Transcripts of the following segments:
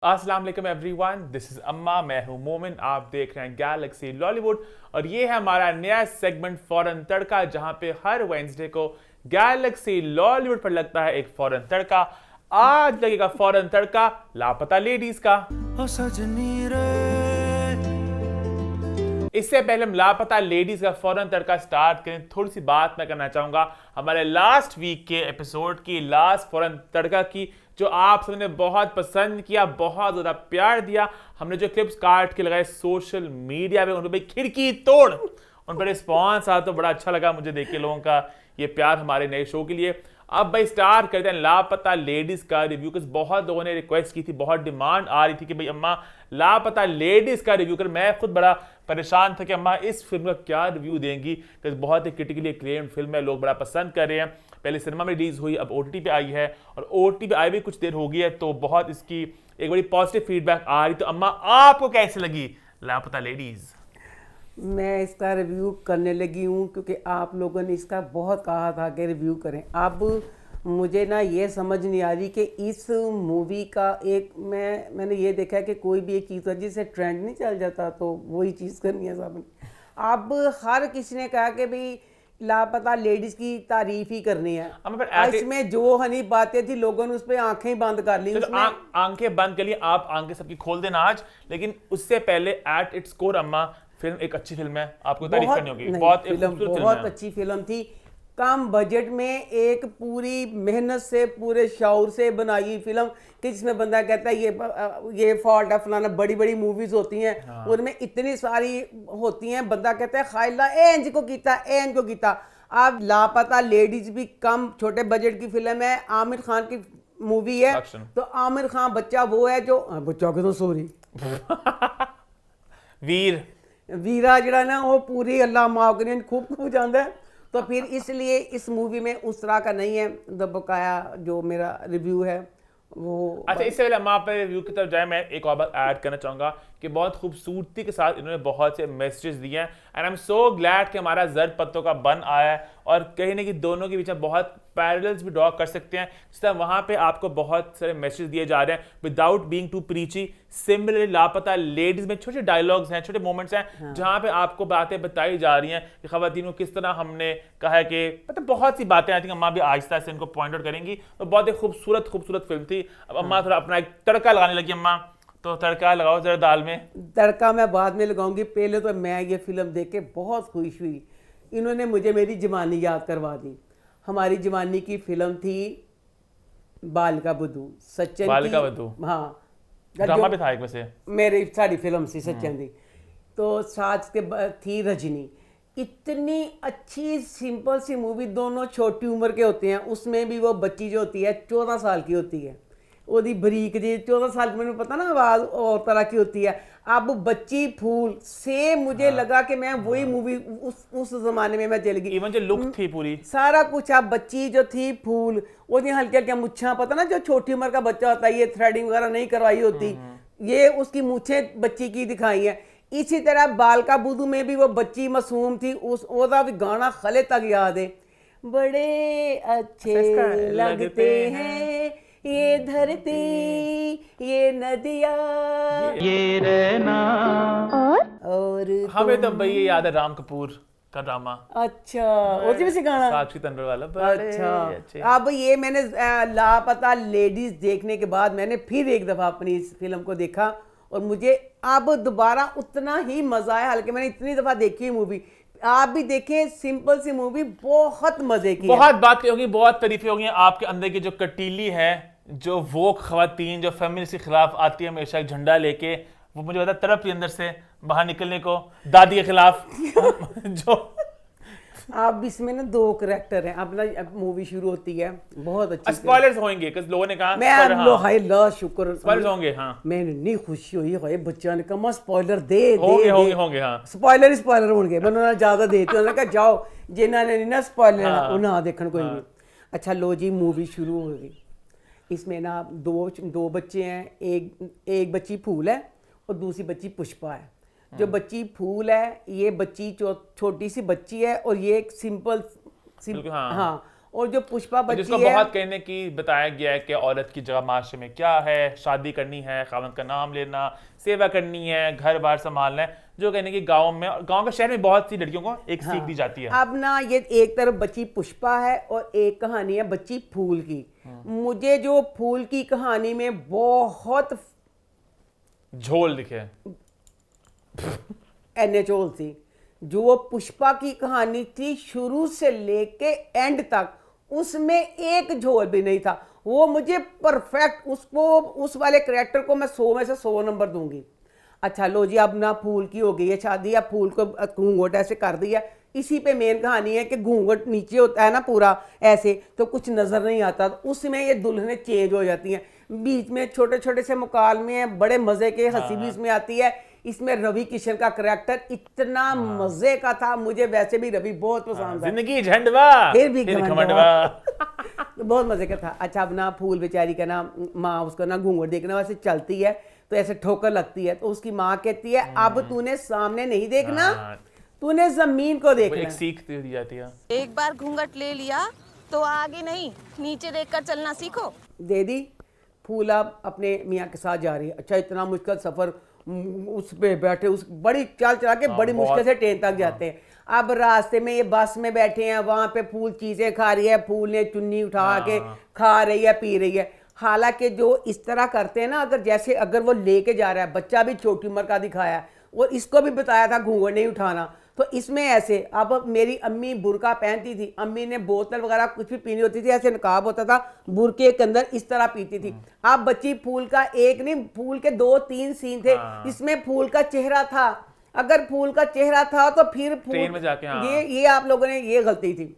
अस्सलाम वालेकुम everyone, this is अम्मा, मैं हूं मोमिन। आप देख रहे हैं गैलेक्सी लॉलीवुड और ये है हमारा नया सेगमेंट फौरन तड़का, जहां पे हर वेडनेसडे को गैलेक्सी लॉलीवुड पर लगता है एक फौरन तड़का। आज लगेगा फौरन तड़का लापता लेडीज का। ओ सजनी रे। इससे पहले हम लापता लेडीज का फौरन तड़का स्टार्ट करें, थोड़ी सी बात मैं करना चाहूंगा हमारे लास्ट वीक के एपिसोड की, लास्ट फौरन तड़का की, जो आप सबने बहुत पसंद किया, बहुत ज्यादा प्यार दिया। हमने जो क्लिप्स काट के लगाए सोशल मीडिया पे, उन पर खिड़की तोड़ उन पर रिस्पॉन्स आया, तो बड़ा अच्छा लगा मुझे देख के लोगों का ये प्यार हमारे नए शो के लिए। अब भाई स्टार्ट करते हैं लापता लेडीज का रिव्यू, कुछ बहुत लोगों ने रिक्वेस्ट की थी, बहुत डिमांड आ रही थी कि भाई अम्मा लापता लेडीज का रिव्यू कर। मैं खुद बड़ा परेशान था कि अम्मा इस फिल्म का क्या रिव्यू देंगी, क्योंकि बहुत ही क्रिटिकली एक्लेम्ड फिल्म है, लोग बड़ा पसंद कर रहे हैं। पहले सिनेमा में रिलीज हुई, अब ओटीटी पे आई है और ओटीटी पे आई भी कुछ देर हो गई है, तो बहुत इसकी एक बड़ी पॉजिटिव फीडबैक आ रही। तो अम्मा आपको कैसे लगी लापता लेडीज? मैं इसका रिव्यू करने लगी हूँ क्योंकि आप लोगों ने इसका बहुत कहा था कि रिव्यू करें। अब मुझे ना ये समझ नहीं आ रही कि इस मूवी का मैंने ये देखा है कि कोई भी एक चीज़ है जिससे ट्रेंड नहीं चल जाता, तो वही चीज़ करनी है सबने। अब हर किसी ने कहा कि भाई लापता लेडीज़ की तारीफ ही करनी है। इसमें जो हनी बातें थी लोगों ने उस पर आंखें बंद कर ली। आंखें बंद कर ली, आप आंखें सबकी खोल देना आज। लेकिन उससे पहले एट इट्स कोर अम्मा फिल्म एक अच्छी फिल्म है, आपको तारीफ करनी होगी। बहुत अच्छी फिल्म थी, कम बजट में एक पूरी मेहनत से पूरे शौर से बनाई फिल्म कि जिसमें बंदा कहता है ये फॉल्ट है फलाना। बड़ी बड़ी मूवीज होती हैं, हाँ। उनमें इतनी सारी होती हैं, बंदा कहता है खाइला एंज को कीता। अब लापता लेडीज भी कम छोटे बजट की फिल्म है, आमिर खान की मूवी है। तो आमिर खान बच्चा वो है जो बच्चा के तो सॉरी वीरा जड़ा ना वो पूरी अल्लाह माफ करें खूब जाता है। तो फिर इसलिए इस मूवी में उस तरह का नहीं है। बकाया जो मेरा रिव्यू है वो अच्छा। इससे पहले हम आप रिव्यू की तरफ जाए, मैं एक और बात ऐड करना चाहूंगा कि बहुत खूबसूरती के साथ इन्होंने बहुत से मैसेजेस दिए हैं and I am so glad कि हमारा जर्द पत्तों का बन आया है और कहीं ना कहीं दोनों के बीच में बहुत पैरेलल्स भी ड्रॉ कर सकते हैं। जिस तरह वहां पे आपको बहुत सारे मैसेज दिए जा रहे हैं without being too preachy. Similarly Laapataa Ladies में छोटे डायलॉग्स हैं, छोटे मोमेंट्स हैं, हाँ। जहां पे आपको बातें बताई जा रही हैं कि खवातीन को किस तरह हमने कहा है कि मतलब बहुत सी बातें आई थी, अम्मा भी आहिस्ता से इनको पॉइंट आउट करेंगी। तो बहुत ही खूबसूरत फिल्म थी। अब अम्मा थोड़ा अपना एक तड़का लगाने लगी। अम्मा तो तड़का लगाओ जरा दाल में। तड़का मैं बाद में लगाऊंगी, पहले तो मैं ये फिल्म देख के बहुत खुश हुई। इन्होंने मुझे मेरी जवानी याद करवा दी। हमारी जवानी की फिल्म थी बालिका बधू, सचिन बालिका बधू, हाँ ड्रामा भी था एक वैसे, मेरी सारी फिल्म थी सचिन दी। तो साथ के थी रजनी। इतनी अच्छी सिंपल सी मूवी, दोनों छोटी उम्र के होते हैं। उसमें भी वो बच्ची जो होती है 14 साल की होती है, ओदी बरीक जी 14 साल की, मैंने पता ना आवाज़ और तरह की होती है। अब बच्ची फूल से मुझे हाँ। लगा कि मैं वही मूवी उस जमाने में मैं चली गई। इवन जो लुक थी पूरी सारा कुछ। अब बच्ची जो थी फूल, वो हल्के हल्के मुच्छा, पता ना जो छोटी उम्र का बच्चा होता है ये थ्रेडिंग वगैरह नहीं करवाई होती, ये उसकी मूछें बच्ची की दिखाई है। इसी तरह बालिका बधू में भी वो बच्ची मासूम थी, उसका भी गाना खले तक याद है, बड़े अच्छे लगते हैं ये धरती ये नदिया ये रहना। और हमें तो भाई ये याद है राम कपूर का ड्रामा। अच्छा, उसी में से गाना साक्षी तंवर वाला। अच्छा। अब ये मैंने लापता लेडीज देखने के बाद मैंने फिर एक दफा अपनी इस फिल्म को देखा और मुझे अब दोबारा उतना ही मजा आया, हालांकि मैंने इतनी दफा देखी है मूवी। आप भी देखें, सिंपल सी मूवी, बहुत मजे की। बहुत बातें होगी, बहुत तारीफें होगी। आपके अंदर की जो कटीली है, जो वो खवातीन जो फेमिनिस्ट के खिलाफ आती है हमेशा एक झंडा लेके, वो मुझे पता तड़प रही अंदर से बाहर निकलने को दादी के खिलाफ जो आप इसमें ना 2 करैक्टर हैं। अपना मूवी शुरू होती है बहुत अच्छी। स्पॉयलर्स होंगे कुछ लोगों ने कहा, मैं हाय ला शुक्र स्पॉयलर्स होंगे। हाँ, मैंने इतनी खुशी हुई है बच्चा ने कहा स्पॉइलर दे होंगे। हाँ, स्पॉइलर होंगे, मैंने ज्यादा देते उन्होंने कहा जाओ जिन्होंने नहीं ना स्पॉइलर उन्हें देखने कोई भी। अच्छा लो जी, मूवी शुरू हो गई। इसमें ना दो बच्चे हैं, एक बच्ची फूल है और दूसरी बच्ची पुष्पा है। जो बच्ची फूल है ये बच्ची छोटी सी बच्ची है और ये एक सिंपल हाँ। और जो पुष्पा बच्ची जिसको है, बहुत कहने की बताया गया है कि औरत की जगह माशरे में क्या है, शादी करनी है, खावंद का नाम लेना, सेवा करनी है, घर बार संभालना है, जो कहने की गांव में, गांव के शहर में बहुत सी लड़कियों को एक सीख दी जाती है। अब ना ये एक तरफ बच्ची पुष्पा है और एक कहानी है बच्ची फूल की। मुझे जो फूल की कहानी में बहुत झोल दिखे, एनेचोल थी, जो वो पुष्पा की कहानी थी शुरू से लेके एंड तक, उसमें एक झोल भी नहीं था। वो मुझे परफेक्ट, उसको उस वाले कैरेक्टर को मैं 100 में से 100 नंबर दूंगी। अच्छा लो जी, अब ना फूल की हो गई है शादी, अब फूल को घूंघट ऐसे कर दिया। इसी पे मेन कहानी है कि घूंघट नीचे होता है ना पूरा ऐसे, तो कुछ नजर नहीं आता, तो उसमें ये दुल्हनें चेंज हो जाती हैं। बीच में छोटे छोटे से मुकालमे हैं, बड़े मजे के, हंसी भी इसमें आती है। इसमें रवि किशन का करैक्टर इतना मजे का था, मुझे वैसे भी रवि बहुत पसंद है। जिंदगी झंडवा फिर भी घमंडवा। बहुत मजे का था। अच्छा, अब ना फूल बेचारी का ना माँ उसको ना घूंघट देखना वैसे चलती है तो ऐसे ठोकर लगती है, तो उसकी माँ कहती है अब तूने सामने नहीं देखना, तूने जमीन को देखना। एक सीख दी जाती है। एक बार घूंघट ले लिया तो आगे नहीं नीचे देखकर चलना सीखो। दे दी। फूल अब अपने मियाँ के साथ जा रही है। अच्छा, इतना मुश्किल सफर, उस पे बैठे, उस बड़ी चाल चला के बड़ी मुश्किल से ट्रेन तक जाते हैं। अब रास्ते में ये बस में बैठे हैं, वहां पे फूल चीजें खा रही है, फूल ने चुन्नी उठा के खा रही है, पी रही है। हालांकि जो इस तरह करते हैं ना, अगर जैसे अगर वो लेके जा रहा है, बच्चा भी छोटी उम्र का दिखाया है और इसको भी बताया था घूंघट नहीं उठाना, तो इसमें ऐसे, अब मेरी अम्मी बुरका पहनती थी, अम्मी ने बोतल वगैरह कुछ भी पीनी होती थी, ऐसे नकाब होता था, बुरके के अंदर इस तरह पीती थी। अब बच्ची फूल का एक नहीं, फूल के 2-3 सीन थे, इसमें फूल का चेहरा था। अगर फूल का चेहरा था तो फिर ट्रेन में जाके ये आप लोगों ने ये गलती थी।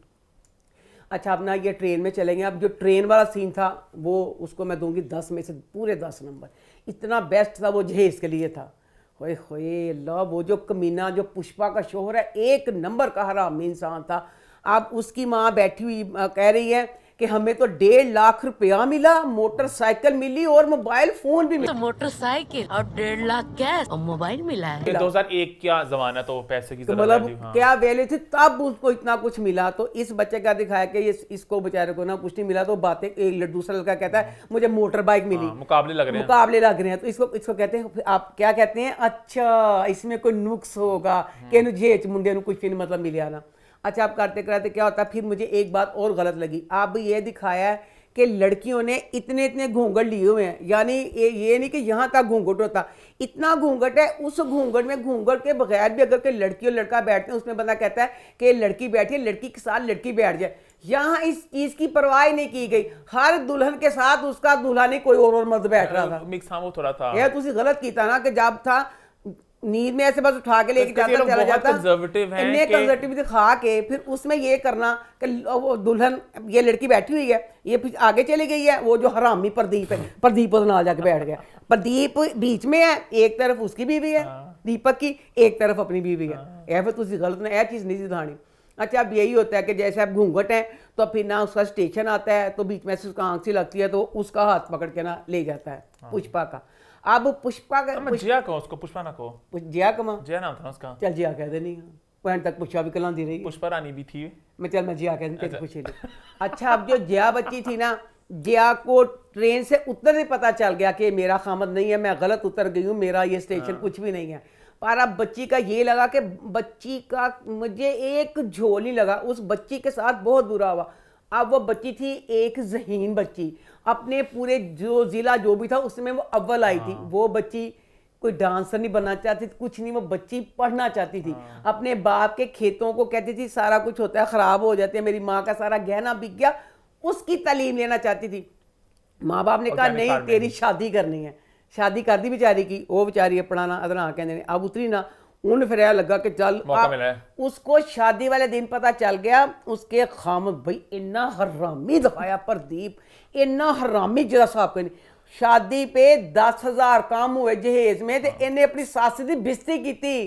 अच्छा, अब ना ये ट्रेन में चलेंगे। अब जो ट्रेन वाला सीन था वो उसको मैं दूंगी 10 में से पूरे 10 नंबर। इतना बेस्ट था वो, जहेज के लिए था। होए होए अल्लाह, वो जो कमीना जो पुष्पा का शोहर है, एक नंबर का हरामी इंसान था। अब उसकी माँ बैठी हुई कह रही है कि हमें तो 1.5 लाख रुपया मिला, मोटरसाइकिल मिली और मोबाइल फोन भी मिला। तो मोटरसाइकिल और 1.5 लाख कैश और मोबाइल मिला है। 2001 क्या जमाना, तो पैसे की तो जरूरत मतलब थी, हाँ। क्या वैल्यू थी तब, उसको इतना कुछ मिला। तो इस बच्चे का दिखाया कि इसको बेचारे को ना कुछ नहीं मिला, तो बातें, एक दूसरा लड़का कहता है मुझे मोटर बाइक मिली, मुकाबले लग रहे हैं। मुकाबले लग रहे हैं। तो इसको कहते हैं, आप क्या कहते हैं, अच्छा इसमें कोई नुक्स होगा कि जेच मुंडे कुछ नहीं मतलब मिलिया ना। अच्छा, अब करते करते क्या होता है, फिर मुझे एक बात और गलत लगी। अब ये दिखाया है कि लड़कियों ने इतने इतने घूंघट लिए हुए हैं, यानी ये नहीं कि यहाँ तक घूंघट होता, इतना घूंघट है। उस घूंघट में, घूंघट के बगैर भी अगर कोई लड़की और लड़का बैठते हैं, उसमें बंदा कहता है कि लड़की बैठी है, लड़की के साथ लड़की बैठ जाए। यहाँ इस चीज की परवाह नहीं की गई। हर दुल्हन के साथ उसका दूल्हा नहीं, कोई और मर्द बैठ रहा था। मिक्स, हाँ, वो थोड़ा था। यह तुझे गलत कीता ना, कि जब था नींद में ऐसे बस उठा के लेके जाता चला जाता, कंजर्वेटिव हैं इन्हें कि कंजर्वेटिव दिखा के फिर उसमें ये करना कि वो दुल्हन, ये लड़की बैठी हुई है, ये फिर आगे चली गई है, वो जो हरामी प्रदीप है, प्रदीप उस नाल जाके बैठ गया। प्रदीप बीच में है, एक तरफ उसकी बीवी है दीपक की, एक तरफ अपनी बीवी है। यह फिर तुझे गलत ना, यह चीज़ नहीं दिखानी। अच्छा, अब यही होता है कि जैसे अब घूंघट है तो फिर ना उसका स्टेशन आता है, तो बीच में से उसका आंख सी लगती है, तो उसका हाथ पकड़ के ना ले जाता है पुष्पा का। अब पुष्पा का जिया को, उसको पुष्पा ना को, जिया कमा, जिया नाम था उसका। चल जिया कह देनी, पॉइंट तक पुष्पा भी कलांदी रही। पुष्पा रानी भी थी। मैं जिया कह देती पूछ ली। अच्छा, अब जो जिया बच्ची थी ना, जिया को ट्रेन से उतरने पता चल गया कि मेरा खामद नहीं है, मैं गलत उतर गई हूँ, मेरा ये स्टेशन कुछ भी नहीं है। पर अब बच्ची का ये लगा कि बच्ची का मुझे एक झोल नहीं लगा, उस बच्ची के साथ बहुत बुरा हुआ। अब वो बच्ची थी एक ज़हीन बच्ची, अपने पूरे जो जिला जो भी था उसमें वो अव्वल आई थी। वो बच्ची कोई डांसर नहीं बनना चाहती थी, कुछ नहीं, वो बच्ची पढ़ना चाहती थी। अपने बाप के खेतों को कहती थी सारा कुछ होता है, ख़राब हो जाते हैं, मेरी माँ का सारा गहना बिक गया, उसकी तालीम लेना चाहती थी। माँ बाप ने कहा नहीं, तेरी शादी करनी है। शादी कर दी बेचारी की, वो बेचारी पढ़ाना अदना कहते हैं। अब उतरी ना, उन फिर लगा कि चल उसको शादी वाले दिन पता चल गया, उसके खामद भाई इन्ना हरामी दिखाया प्रदीप, इन्ना हरामी जरा साहब नहीं। शादी पे 10,000 काम हुए जहेज में, तो इन्हें अपनी सास की बेइज्जती की थी।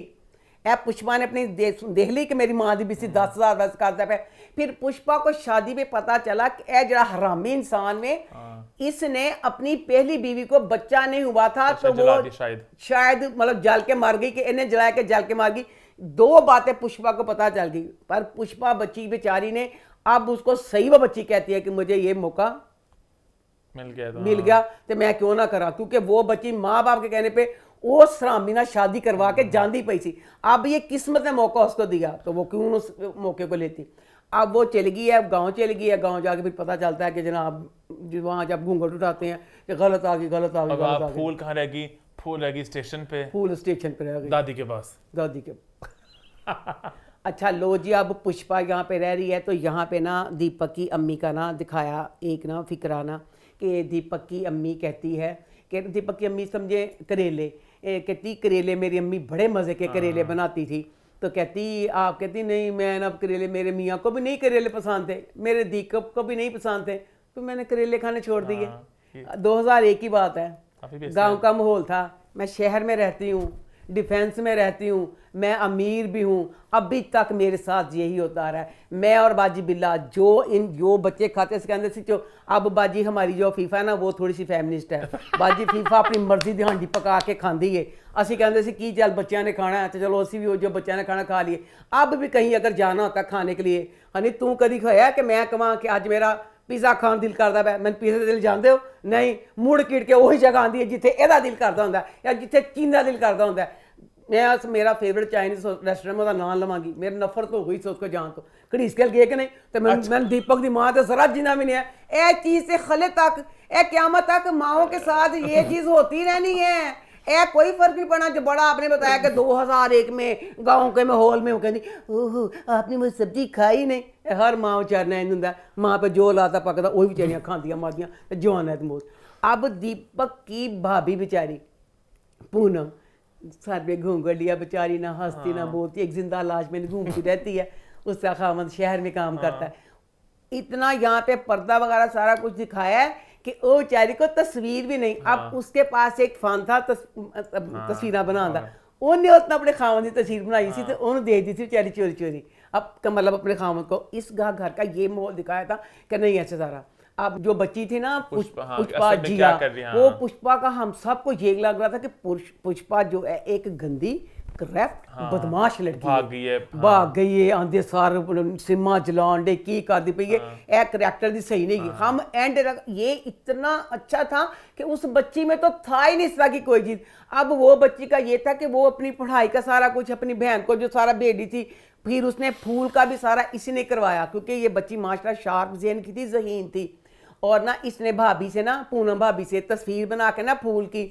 ए पुष्पा ने अपनी देख ली कि मेरी माँ की बेइज्जती 10,000 बस करता पे। फिर पुष्पा को शादी पे पता चला कि ए जरा हरामी इंसान में, इसने अपनी पहली बीवी को बच्चा नहीं हुआ था, तो वो शायद मतलब जल के मार गई, कि इन्हें जला के जल के मार गई। 2 बातें पुष्पा को पता चल गई, पर पुष्पा बच्ची बेचारी ने अब उसको सही वो बच्ची कहती है कि मुझे ये मौका मिल गया तो मैं क्यों ना करा, क्योंकि वो बच्ची माँ बाप के कहने पे वो सरामी ना शादी करवा के जान पई सी। अब ये किस्मत ने मौका उसको दिया तो वो क्यों उस मौके को लेती। अब वो चली गई है, गांव चली गई है, गांव जाके फिर पता चलता है कि जनाब वहाँ जब घूंघट उठाते हैं कि गलत आ गई। फूल कहाँ रहेगी? फूल रहेगी स्टेशन पे, फूल स्टेशन पे रह गई दादी के पास, दादी के अच्छा लो जी, अब पुष्पा यहाँ पे रह रही है तो यहाँ पे ना दीपक की अम्मी का ना दिखाया एक ना फिक्राना कि दीपक की अम्मी कहती है कि दीपक की अम्मी समझे करेले, कहती करेले मेरी अम्मी बड़े मज़े के करेले बनाती थी। तो कहती आप कहती नहीं मैं ना करेले, मेरे मियाँ को भी नहीं करेले पसंद थे, मेरे दीपक को भी नहीं पसंद थे, तो मैंने करेले खाने छोड़ दिए। 2001 की बात है, गांव का माहौल था। मैं शहर में रहती हूँ, डिफेंस में रहती हूँ, मैं अमीर भी हूँ, अभी तक मेरे साथ यही होता रहा है। मैं और बाजी बिल्ला जो बच्चे खाते से कहते जो अब बाजी हमारी जो फीफा है ना वो थोड़ी सी फेमिनिस्ट है। बाजी फीफा अपनी मर्जी दी हांडी पका के खाती है। असी कहते सी की चल बच्चों ने खाना है तो चलो असी भी जो बच्चों ने खाना खा लिए। अब भी कहीं अगर जाना होता खाने के लिए, हनी तू कभी खाया कि मैं कमां कि अज मेरा पिज़्ज़ा खान दिल करता है, मैं पिज़्ज़ा दिल जानते हो नहीं, मुड़ किट के वही जगह आती है जिथे एदा दिल करता होंगे या जिथे चीन का दिल करता होंगे। मैं मेरा फेवरेट चाइनीज रेस्टोरेंट में नाम लवांगी, मेरी नफरत हो गई उसको जान तो घड़ीस के गए कि नहीं तो मैंने दीपक की माँ तो जरा जिना भी नहीं है। ए चीज़ से खले तक ए क्यामत तक माओ के साथ ये चीज़ होती रहनी है। ए कोई फर्क नहीं पड़ा। जो बड़ा आपने बताया कि 2001 में गाँव के माहौल में वो कहती ओह आपने मुझे सब्जी खाई नहीं। हर माँ चारना इन होंगे, माँ पे जो लाता पकता वही बेचारियाँ खादियाँ मादियाँ जवान है मौत। अब दीपक की भाभी बेचारी पूनम सर पे घूंघट लिया बेचारी, ना हंसती ना बोलती, एक जिंदा लाश में घूमती रहती है। उसका खामद शहर में काम करता है। इतना यहाँ पे पर्दा वगैरह सारा कुछ दिखाया है कि वो बेचारी को तस्वीर भी नहीं। अब उसके पास एक फान था तस्वीर बनाना, उन्हें उतना अपने खामद की तस्वीर बनाई सी तो उन्हें दे दी थी बेचारी चोरी चोरी। अब मतलब अपने खामद को इस घर का ये माहौल दिखाया था कि नहीं ऐसे सारा। अब जो बच्ची थी ना पुष्पा जिया, वो पुष्पा का हम सबको ये लग रहा था कि पुष्पा जो है एक गंदी करप्ट बदमाश लड़की भाग गई है आंधे सार सिमा जलान डे की कर दी पई है करैक्टर दी सही नहीं। हम एंड ये इतना अच्छा था कि उस बच्ची में तो था ही नहीं इस तरह की कोई चीज। अब वो बच्ची का ये था कि वो अपनी पढ़ाई का सारा कुछ अपनी बहन को जो सारा भेजी थी, फिर उसने फूल का भी सारा इसी ने करवाया क्योंकि ये बच्ची माशाल्लाह शार्प ज़हन की थी, ज़हीन थी। और ना इसने भाभी से ना पूनम भाभी से तस्वीर बना के ना फूल की,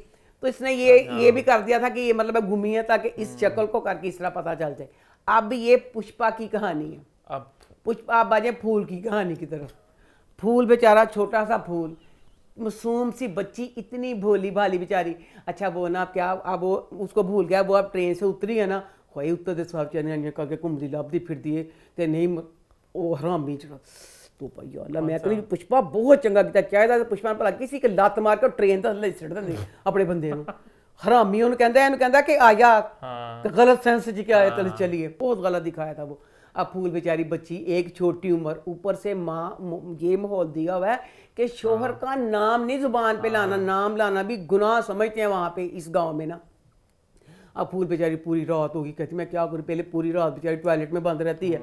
तो इसने ये भी कर दिया था कि ये मतलब घूमी है ताकि इस शक्ल को करके इस तरह पता चल जाए। अब ये पुष्पा की कहानी है। अब पुष्पा आप बाजे फूल की कहानी की तरफ। फूल बेचारा छोटा सा फूल, मासूम सी बच्ची, इतनी भोली भाली बेचारी। अच्छा वो ना क्या अब वो उसको भूल गया, वो अब ट्रेन से उतरी है ना, खोई उत्तर सब चने करके घूमती लभदी फिरती है नहीं वो हरामी चढ़ा तो भाई अल्लाह मैं कहनी पुष्पा बहुत चंगा किया। चाहिए पुष्पा भला किसी के लत मार के ट्रेन तो थले सिट देंगे अपने बंदे हरामी। उन्हें कहता कि आया तो गलत सेंस च क्या आया चलिए, बहुत गलत दिखाया था वो। अब फूल बेचारी बच्ची एक छोटी उम्र, ऊपर से माँ ये माहौल दिया हुआ है कि शोहर का नाम नहीं जुबान पे लाना, नाम लाना भी गुनाह समझते हैं वहाँ पे इस गाँव में ना। अब फूल बेचारी पूरी रात होगी, कहती मैं क्या करूँ, पहले पूरी रात बेचारी टॉयलेट में बंद रहती है,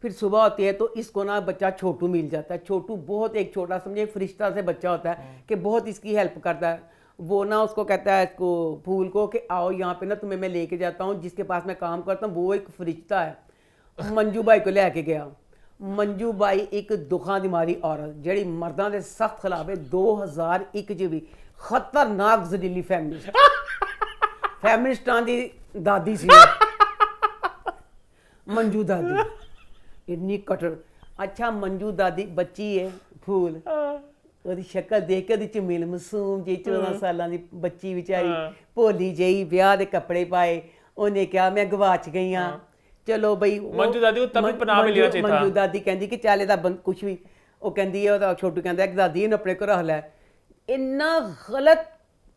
फिर सुबह होती है तो इसको ना बच्चा छोटू मिल जाता है। छोटू बहुत एक छोटा समझे फरिश्ता से बच्चा होता है कि बहुत इसकी हेल्प करता है। वो ना उसको कहता है इसको फूल को कि आओ यहाँ पे ना तुम्हें मैं लेके जाता हूँ, जिसके पास मैं काम करता हूँ वो एक फरिश्ता है। मंजू बाई को लेके गया। मंजू बाई एक दुखा दिमारी औरत जड़ी मर्दां दे सख्त खिलाफ है। 2001 च भी खतरनाक जलीली फेमिनिस्टां दी दादी सी मंजू दादी, इतनी कटर। अच्छा मंजू दादी बच्ची है फूल, ਉਹਦੀ शक्ल देख के ਉਹਦੀ ਝਮੀਲ ਮਾਸੂਮ ਜੀ 14 ਸਾਲਾਂ ਦੀ ਬੱਚੀ ਵਿਚਾਰੀ ਭੋਲੀ ਜਿਹੀ ਵਿਆਹ ਦੇ ਕੱਪੜੇ ਪਾਏ। ਉਹਨੇ ਕਿਹਾ ਮੈਂ ਗਵਾਚ ਗਈ ਆ। ਚਲੋ ਬਈ ਮੰਜੂ ਦਾਦੀ ਨੂੰ ਤਬ ਪਨਾਹ ਮਿਲਿਆ ਚਾਹੀਦਾ। ਮੰਜੂ ਦਾਦੀ ਕਹਿੰਦੀ ਕਿ ਚੱਲ ਇਹਦਾ ਕੁਛ ਵੀ, ਉਹ ਕਹਿੰਦੀ ਹੈ ਉਹਦਾ ਛੋਟੂ ਕਹਿੰਦਾ ਕਿ ਦਾਦੀ ਇਹਨੂੰ ਆਪਣੇ ਕੋਲ ਰੱਖ ਲੈ। ਇੰਨਾ गलत,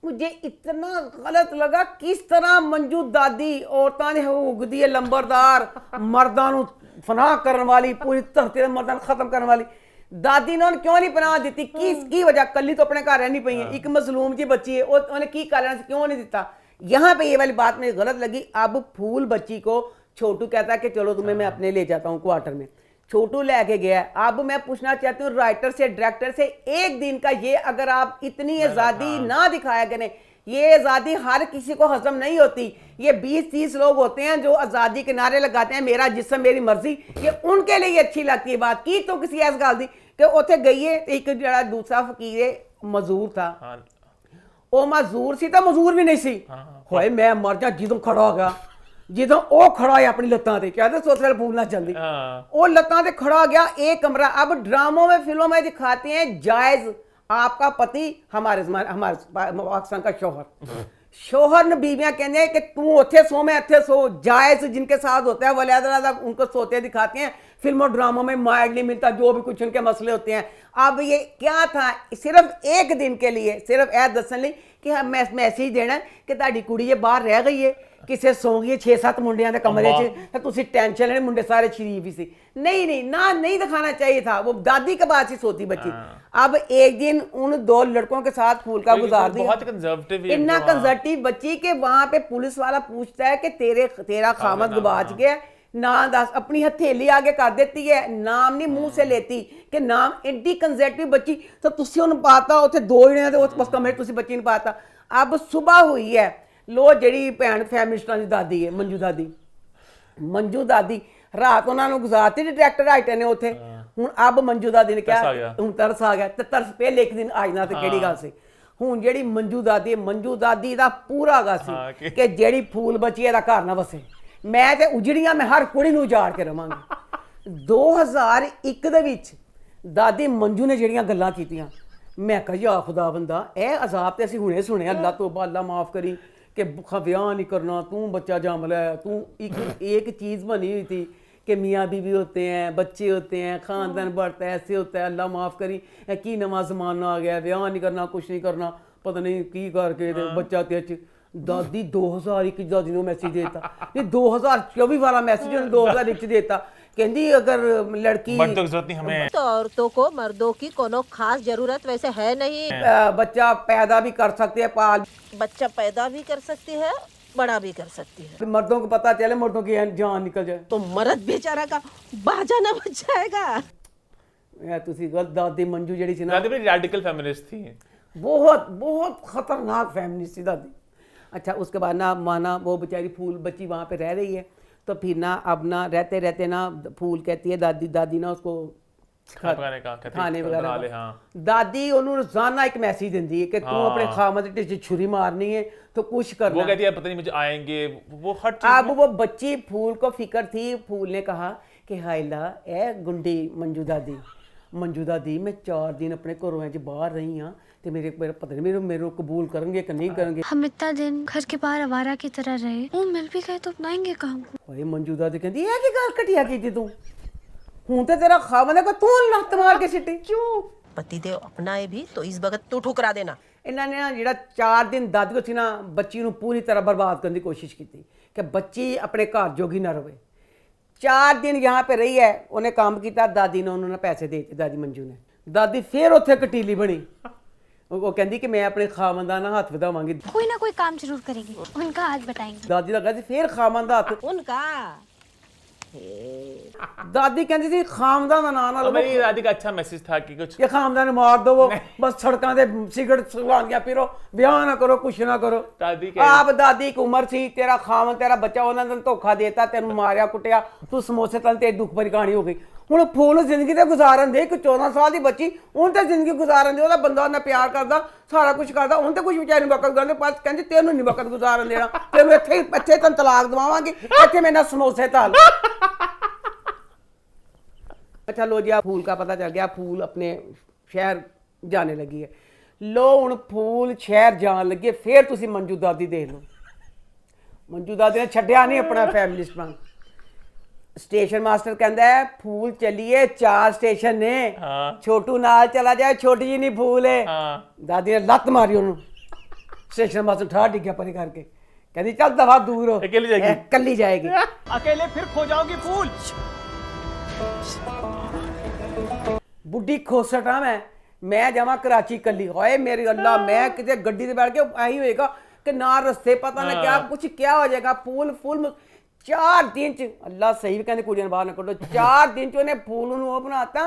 मुझे इतना गलत लगा किस तरह मंजू दादी औरतां ने उगदी है लंबरदार मर्दां नूं फनाह करने वाली, पूरी धरती दे मर्दां खत्म करने वाली दादी ने क्यों नहीं पनाह दी? की वजह? कली तो अपने घर रहनी पई है, एक मजलूम जी बच्ची है, उन्हें की कारण क्यों नहीं दिता? यहाँ पे ये वाली बात मुझे गलत लगी। अब फूल बच्ची को छोटू कहता है कि चलो तुम्हें मैं अपने ले जाता हूँ क्वार्टर में। छोटू लेके गया है। अब मैं पूछना चाहती हूँ राइटर से, डायरेक्टर से, एक दिन का ये अगर आप इतनी आज़ादी ना दिखाया करें, ये आज़ादी हर किसी को हजम नहीं होती। ये 20-30 लोग होते हैं जो आज़ादी के नारे लगाते हैं, मेरा जिस्म मेरी मर्जी, ये उनके लिए अच्छी लगती है बात की। तो किसी ऐसी गल दी कि उत्थे गई है, एक जरा दूसरा फकीर मजदूर था, वो मजदूर सी तो मजदूर भी नहीं सी, होए मैं मर जा ਜਦੋਂ खड़ा हो गया, ਜਦੋਂ ਉਹ ਖੜਾ ਹੈ अपनी लत्तां ते, कहते सोच फूल ना चलती, वो लत्तां ते खड़ा हो गया एक कमरा। अब ड्रामों में फिल्मों में दिखाते हैं जायज, आपका पति हमारे पाकिस्तान का शोहर ने बीवियां कहते हैं कि तू उत्थे सो मैं इत्थे सो, जायज जिनके साथ होता है वलियादा उनको सोते दिखाते हैं फिल्मों ड्रामों में, माइंड नहीं मिलता, जो भी कुछ उनके मसले होते हैं। अब ये क्या था, सिर्फ एक दिन के लिए सिर्फ ऐ दसन ली कि हम मैसेज देना कि ताड़ी कुड़ी ये बाहर रह गई है, किसे सौ गई 6-7 मुंडियां के कमरे च, तुसी टेंशन लेने, मुंडे सारे शरीफ ही सी। नहीं दिखाना चाहिए था, वो दादी के बाद से सोती बच्ची। अब एक दिन उन 2 लड़कों के साथ फूल का गुजार दिया, बहुत कंजर्वेटिव, इतना कंजर्वेटिव बच्ची के वहां पे पुलिस वाला पूछता है कि तेरा खामद गुबाच गया, ना दस, अपनी हथेली आगे कर देती है, नाम नहीं मुंह से लेती कि नाम, एडी कंजर्वेटिव बच्ची। तो तुसी उन्हें पाता उत्थे 2 जने ते उस कमरे तुसी बच्ची ने पाता। अब सुबह हुई है, लो जड़ी भैन फैमिलिस्टां दी दादी है मंजू दादी रात उन्होंने गुजारती डायरेक्टर राइटर ने उत्थे। हुण अब मंजू दादी ने क्या, हुण तरस आ गया, ते तरस पहले एक दिन आ जाना ते केड़ी गल सी। हुण जेड़ी मंजू दादी दा पूरा गा सी कि जेड़ी फूल बची है दा घर ना वसे, मैं ते उजड़ियां मैं हर कुड़ी नूं उजाड़ के रवांगी। 2001 दे विच दादी मंजू ने जेड़ियां गल्लां कीतियां, मैं कहा या खुदा बंदा, ए अजाब ते असीं हुणे सुने, अल्लाह तौबा अल्लाह माफ़ करी कि ब्याह नहीं करना, तू बच्चा जम ले, तू एक चीज़ बनी हुई थी कि मियाँ बीवी होते हैं, बच्चे होते हैं, ख़ानदान बढ़ता है, ऐसे होता है, अल्लाह माफ़ करी, की नवा ज़माना आ गया, ब्याह नहीं करना, कुछ नहीं करना, पता नहीं की करके बच्चा तेज। दादी 2001 दादी ने मैसेज देता, नहीं 2024 वाला मैसेज उन्होंने 2001 देता, कहती अगर लड़की हमें तो औरतों को मर्दों की कोनो खास जरूरत वैसे है नहीं, बच्चा पैदा भी कर सकते हैं, बच्चा पैदा भी कर सकती है, बड़ा भी कर सकती है। मर्दों को पता चले, मर्दों की जान निकल जाए तो मर्द बेचारा का बाजा ना बच जाएगा। तुसी गलत, दादी मंजू जेड़ी सी ना, दादी बड़ी रैडिकल फेमिनिस्ट थी, बहुत खतरनाक फेमिनिस्ट थी दादी। अच्छा, उसके बाद ना माना वो बेचारी फूल बच्ची वहाँ पे रह रही है, तो फिर ना अब ना रहते रहते ना फूल कहती है दादी ना उसको खाने वगैरह, दादी उन्होंने रोजाना एक मैसेज देती है कि तू अपने खामद ढिड छुरी मारनी है तो कुछ करना, वो कहती है पता नहीं मुझे आएंगे, वो हर चीज। अब वो बच्ची फूल को फिक्र थी, फूल ने कहा कि हायला ए गुंडी मंजू दादी मैं 4 दिन अपने घरों च बाहर रही हाँ, तो मेरे पता नहीं मेरे कबूल करेंगे कि नहीं करेंगे। हम इतना दिन घर के बाहर आवारा की तरह रहे, वो मिल भी गए तो अपनाएंगे काम। भाई मंजू दादी कहती है कि गल घटिया की तू, हूं तो तेरा खावंद है को तू लत मार के सिटी क्यों, पति देव अपनाए भी तो इस वक्त तू ठुकरा देना। इन्होंने ना जेड़ा 4 दिन दादी को सी ना बच्ची नूं पूरी तरह बर्बाद करने की कोशिश की कि बच्ची अपने घर जोगी ना रहे। 4 दिन यहाँ पे रही है, उन्हें काम किया, दादी ने उन्होंने पैसे दे दिए, दादी मंजू ने। दादी फिर उत्थे कटीली बनी, वो कहती कि मैं अपने खामन दा ना हाथ वधावांगी, कोई ना कोई काम जरूर करेंगी, उनका हाथ बटाएंगे। दादी लगा सी फिर खामन दा हाथ उनका, दादी कहती थी खामदान का नाम ना लो। मेरी दादी का अच्छा मैसेज था कि कुछ ये खामदान मार दो, वो बस सड़कों से सिगरेट सुलानियां पिरो, ब्याह ना करो, कुछ ना करो। आप दादी की उम्र सी, तेरा खामन तेरा बच्चा उन्होंने धोखा देता, तेन मारिया कुटिया, तू समोसे तल, तेरी दुख भरी कहानी हो गई। हुण फूल जिंदगी तो गुजारन दे, 14 साल की बच्ची उन तो जिंदगी गुजारन दे, ਉਹਦਾ ਬੰਦਾ ਉਹਨੇ ਪਿਆਰ ਕਰਦਾ, ਸਾਰਾ ਕੁਝ ਕਰਦਾ, ਹੁਣ ਤੇ ਕੁਝ ਵਿਚਾਰੀ ਨੂੰ ਵਕਤ ਗਾਣੇ ਪਾਸ ਕਹਿੰਦੀ ਤੈਨੂੰ ਨਹੀਂ ਵਕਤ ਗੁਜ਼ਾਰਨ ਦੇਣਾ, ਤੈਨੂੰ ਇੱਥੇ ਤੈਨੂੰ ਤਲਾਕ ਦਵਾਵਾਂਗੀ, ਇੱਥੇ ਮੇਰੇ ਨਾਲ ਸਮੋਸੇ ਤਲ। अच्छा लो जी, फूल का पता चल गया, फूल अपने शहर जाने लगी है। लो हुण फूल शहर जान लगी, फिर तुसी मंजू दादी देख लो, मंजू दादी ने छड्डिया नहीं अपना फैमिलिस्ट बन। स्टेशन मास्टर कहता है फूल चलिए 4 स्टेशन ने, छोटू नाल चला जाए, छोटी जी नहीं फूल है। दादी ने लत मारी उन्होंने, स्टेशन मास्टर ठा डिग्या परे करके, कहती चल दफा दूर हो, कली जाएगी, अकेले फिर खो जाओगी फूल। बुढ़ी खोसट हाँ मैं जावा कराची कली, होए मेरी अल्लाह, मैं किसी गड्डी से बैठ के आई होएगा कि ना रस्ते पता ना क्या कुछ क्या हो जाएगा। फूल 4 दिन च अल्लाह सही भी कहते कुड़ियां बाहर ना कड्डो 4 दिन च उन्हें फूल ਨੂੰ ਉਹ ਬਣਾਤਾ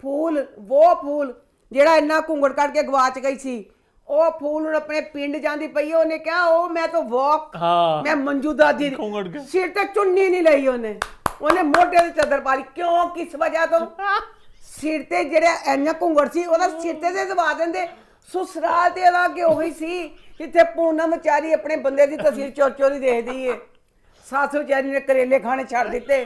फूल वो फूल ਜਿਹੜਾ ਇੰਨਾ ਘੁੰਗੜ ਕੱਢ ਕੇ ਗਵਾਚ ਗਈ ਸੀ ਉਹ ਫੂਲ ਹੁਣ ਆਪਣੇ ਪਿੰਡ ਜਾਂਦੀ ਪਈ ਉਹਨੇ ਕਿਹਾ ਉਹ ਮੈਂ ਤਾਂ ਵਾਕ ਹਾਂ ਮੈਂ ਮੰਜੂ ਦਾਦੀ ਘੁੰਗੜ ਕੇ ਸਿਰ ਤੇ ਚੁੰਨੀ ਨਹੀਂ ਲਈ ਉਹਨੇ ਮੋਢੇ ਤੇ ਚਾਦਰ ਪਾ ਲਈ ਕਿਉਂ ਕਿਸ ਵਜ੍ਹਾ ਤੋਂ ਸਿਰ ਤੇ ਜਿਹੜਾ ਇੰਨਾ ਘੁੰਗੜ ਸੀ ਉਹਦਾ ਸਿਰ ਤੇ ਦਬਾ ਦਿੰਦੇ ਸੁਸਰਾਲ ਤੇ ਅਲਾ ਕੇ ਉਹੀ ਸੀ ਜਿੱਥੇ ਪੂਨਮ ਵਿਚਾਰੀ ਆਪਣੇ ਬੰਦੇ ਦੀ ਤਸਵੀਰ ਚੋਰ ਚੋਰੀ ਦੇਖਦੀ ਏ ਸੱਸ ਵਿਚਾਰੀ ਨੇ ਕਰੇਲੇ ਖਾਣੇ ਛੱਡ ਦਿੱਤੇ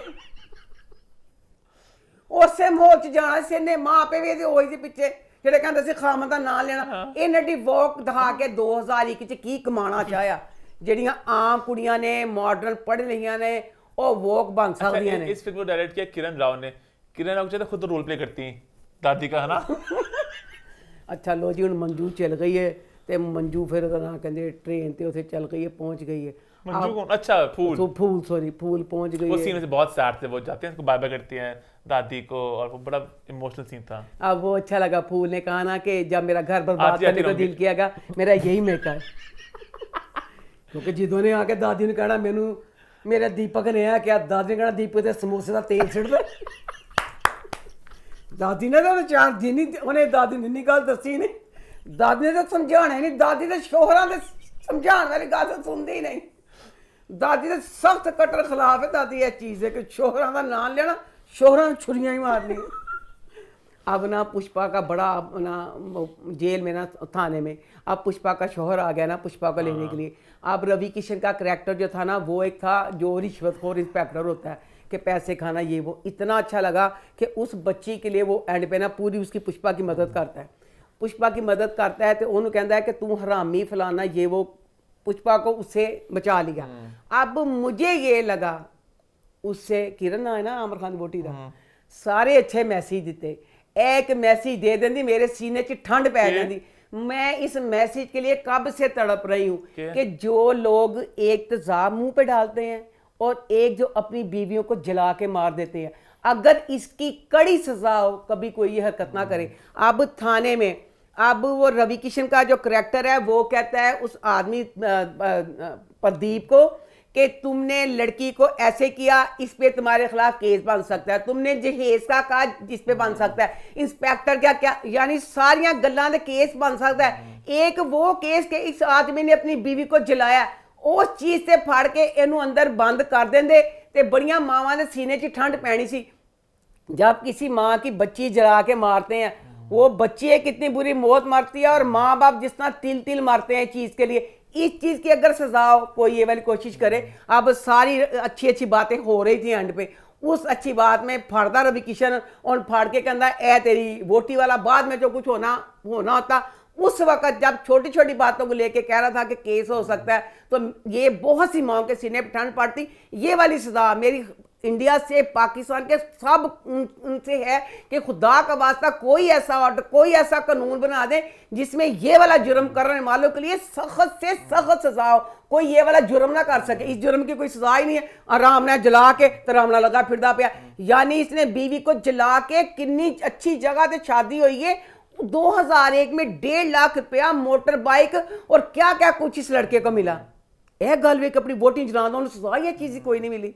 ਉਸੇ ਮੋਹ ਚ ਜਾਣਾ ਸੀ ਇਹਨੇ ਮਾਂ ਪਿਓ ਵੀ ਇਹਦੇ ਉਹੀ ਸੀ ਪਿੱਛੇ ਜਿਹੜੇ ਕਹਿੰਦੇ ਸੀ ਖਾਮਨ ਦਾ ਨਾਂ ਲੈਣਾ ਇਹਨਾਂ ਦੀ ਵੋਕ ਦਿਖਾ ਕੇ 2001 ਚ ਕੀ ਕਮਾਣਾ ਚਾਹਿਆ ਜਿਹੜੀਆਂ ਆਮ ਕੁੜੀਆਂ ਨੇ ਮਾਡਰਨ ਪੜ੍ਹ ਲਈਆਂ ਨੇ ਉਹ ਵੋਕ ਬਣ ਸਕਦੀਆਂ ਨੇ इस फिल्म को डायरेक्ट किया किरण राव ने किरण राव जो खुद रोल प्ले करती हैं दादी का है ना ਅੱਛਾ ਲੋ ਜੀ ਹੁਣ ਮੰਜੂ ਚਲ ਗਈ ਏ ਤੇ ਮੰਜੂ ਫਿਰ ਉਹਦਾ ਨਾਂ ਕਹਿੰਦੇ ਟ੍ਰੇਨ ਤੇ ਉੱਥੇ ਚੱਲ ਗਈ ਏ ਪਹੁੰਚ ਗਈ ਏ मंजू कौन अच्छा फूल फूल पहुंच गई वो है। सीन से बहुत सैड थे वो जाते हैं उसको बाय बाय करती हैं दादी को और वो बड़ा इमोशनल सीन था अब वो अच्छा लगा फूल ने कहा ना कि जब मेरा घर बर्बाद आती करने को रहूंगी। दिल कियागा मेरा यही मेका है क्योंकि जिदों ने आके दादी ने कहना मैनू मेरे दीपक ने क्या दादी ने कहना दीपक ते समोसे का तेल छिड़ दे दादी ने तो 4 दिन ही उन्हें दादी ने गल दसी नहीं दादी ने तो समझाना ही नहीं दादी तो शोहरां दे समझाने वाली गल तो सुनदी ही नहीं दादी ਦੇ ਸਖਤ ਕਟਰ ਖਿਲਾਫ ਹੈ दादी ਇਹ ਚੀਜ਼ ਹੈ कि शोहरां का नाम लेना शोहरां छुरियां ही मारनी अब ना पुष्पा का बड़ा ना जेल में ना थाने में अब पुष्पा का शोहर आ गया ना पुष्पा को लेने के लिए अब रवि किशन का करैक्टर जो था ना वो एक था जो रिश्वतखोर इंस्पेक्टर होता है कि पैसे खाना ये वो इतना अच्छा लगा कि उस बच्ची के लिए वो एंड पे ना पूरी उसकी पुष्पा की मदद करता है पुष्पा की मदद करता है तो उन्होंने कहता है कि तू हरामी फलाना ये वो पुष्पा को उससे बचा लिया अब मुझे ये लगा उससे किरण है ना आमिर खान वोटी का सारे अच्छे मैसेज दिते एक मैसेज दे देंदी मेरे सीने च ठंड पै जाती मैं इस मैसेज के लिए कब से तड़प रही हूँ कि जो लोग एक तेजाब मुंह पे डालते हैं और एक जो अपनी बीवियों को जला के मार देते हैं अगर इसकी कड़ी सजा हो कभी कोई ये हरकत ना करे अब थाने में अब वो रवि किशन का जो करैक्टर है वो कहता है उस आदमी प्रदीप को कि तुमने लड़की को ऐसे किया इस पे तुम्हारे खिलाफ केस बन सकता है तुमने जहेज का कहा जिस पे बन सकता है इंस्पेक्टर क्या यानी सारियां गल्लां दे केस बन सकता है एक वो केस के इस आदमी ने अपनी बीवी को जलाया उस चीज से फाड़ के इनू अंदर बंद कर देंदे ते बड़ियां मावां दे सीने च ठंड पैनी सी जब किसी माँ की बच्ची जला के मारते हैं वो बच्ची कितनी बुरी मौत मरती है और माँ बाप जिस तरह तिल तिल मरते हैं चीज़ के लिए इस चीज़ की अगर सजा हो कोई ये वाली कोशिश करे अब सारी अच्छी अच्छी बातें हो रही थी एंड पे उस अच्छी बात में फाड़ता रवि किशन और फाड़ के कहता ए तेरी वोटी वाला बाद में जो कुछ होना होता उस वक्त जब छोटी छोटी बातों को लेके कह रहा था कि केस हो सकता है तो ये बहुत सी माओं के सीने पर ठंड पड़ती ये वाली सजा मेरी इंडिया से पाकिस्तान के सब उनसे है कि खुदा का वास्ता कोई ऐसा ऑर्डर कोई ऐसा कानून बना दे जिसमें ये वाला जुर्म करने वालों के लिए सख्त से सख्त सजा हो कोई ये वाला जुर्म ना कर सके इस जुर्म की कोई सजा ही नहीं है आराम ने जला के तो रामना लगा फिरदा पाया यानी इसने बीवी को जला के कितनी अच्छी जगह से शादी हुई है 2001 में 1.5 लाख रुपया मोटर बाइक और क्या क्या कुछ इस लड़के को मिला यह गल वे अपनी वोटिंग जला दो सजा ये चीज़ कोई नहीं मिली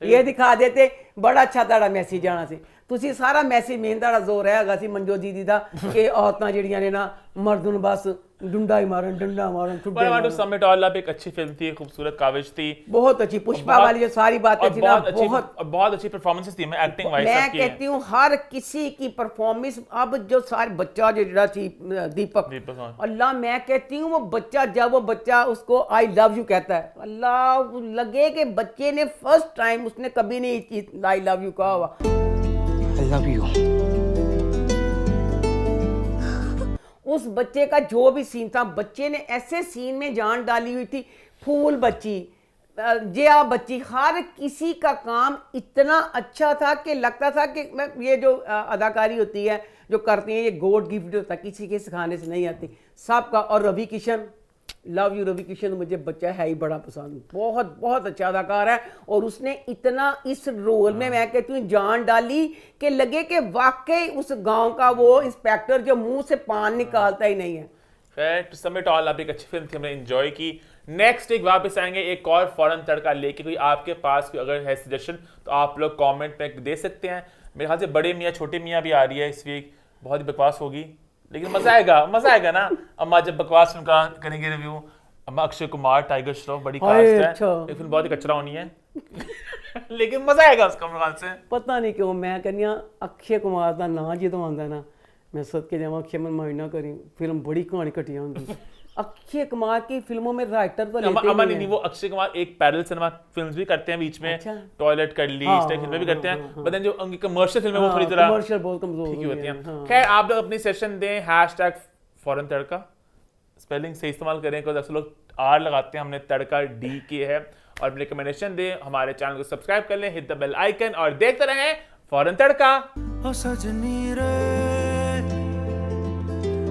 ये दिखा देते बड़ा अच्छा ਤੁਹਾਡਾ ਮੈਸੇਜ ਜਾਣਾ ਸੀ ਤੁਸੀਂ ਸਾਰਾ ਮੈਸੇਜ ਮੇਨ ਤੁਹਾਡਾ ਜ਼ੋਰ ਹੈਗਾ ਸੀ ਮਨਜੋਤ ਜੀ ਦਾ ਕਿ ਔਰਤਾਂ ਜਿਹੜੀਆਂ ਨੇ ਨਾ ਮਰਦ ਨੂੰ ਬਸ डंडा ही मारन डंडा मारन But I want to sum it all up एक अच्छी फिल्म थी खूबसूरत काविश थी बहुत अच्छी पुष्पा वाली जो सारी बातें थी ना बहुत अच्छी परफॉर्मेंसेस थी मैं एक्टिंग वाइज मैं कहती हूँ हर किसी की परफॉर्मेंस अब जो सारे बच्चा जो जरा थी दीपक अल्लाह मैं कहती हूँ वो बच्चा जब वो बच्चा उसको आई लव यू कहता है अल्लाह लगे कि बच्चे ने फर्स्ट टाइम उसने कभी नहीं आई लव यू कहा हुआ आई लव यू उस बच्चे का जो भी सीन था बच्चे ने ऐसे सीन में जान डाली हुई थी फूल बच्ची जिया बच्ची हर किसी का काम इतना अच्छा था कि लगता था कि ये जो अदाकारी होती है जो करती हैं ये गॉड गिफ्ट होता है किसी के सिखाने से नहीं आती सबका और रवि किशन लव यू रवि किशन मुझे बच्चा है ही बड़ा पसंद बहुत बहुत अच्छा अदाकार है और उसने इतना इस रोल में मैं कहती हूँ जान डाली कि लगे कि वाकई उस गांव का वो इंस्पेक्टर जो मुंह से पान निकालता ही नहीं है खैर टू सम इट ऑल अब एक अच्छी फिल्म थी हमने एंजॉय की नेक्स्ट वीक वापस आएंगे एक और फौरन तड़का लेके। कोई आपके पास कोई अगर है सजेशन तो आप लोग कमेंट में दे सकते हैं। मेरे ख्याल से बड़े मियाँ छोटे मियाँ भी आ रही है इस वीक, बहुत ही बकवास होगी लेकिन मजा आएगा ना। अम्मा जब बकवास फिल्म का करेंगे रिव्यू, अम्मा अक्षय कुमार, टाइगर श्रॉफ, बड़ी कास्ट है, एक फिल्म बहुत ही कचरा होनी है लेकिन मजा आएगा उसका मेरे ख्याल से। पता नहीं क्यों मैं कहनी अक्षय कुमार का नाम जो आता ना, मैं सदके जावा अक्षय मन माइंड ना करी, फिल्म बड़ी कहानी घटिया होंगी। अक्षय कुमार की फिल्मों में राइटर तो लेते अमा नहीं नहीं, वो अक्षय कुमार एक पैरेलल सिनेमा फिल्म्स भी करते हैं बीच में। अच्छा? टॉयलेट कर ली, इस टाइप फिल्में भी करते हैं, बट जो उनकी कमर्शियल फिल्में वो थोड़ी तरह कमर्शियल बहुत कमजोर ठीक ही होती हैं। हाँ। खैर आप लोग अपनी सेशन दें, #फौरन तड़का, स्पेलिंग सही इस्तेमाल करें, क्योंकि अक्सर लोग आर लगाते हैं, हमने तड़का डी के है। और अपनी रिकमेंडेशन दें, हमारे चैनल को सब्सक्राइब कर लें, हिट द बेल आइकन और देखते रहें फौरन तड़का। सजनी रे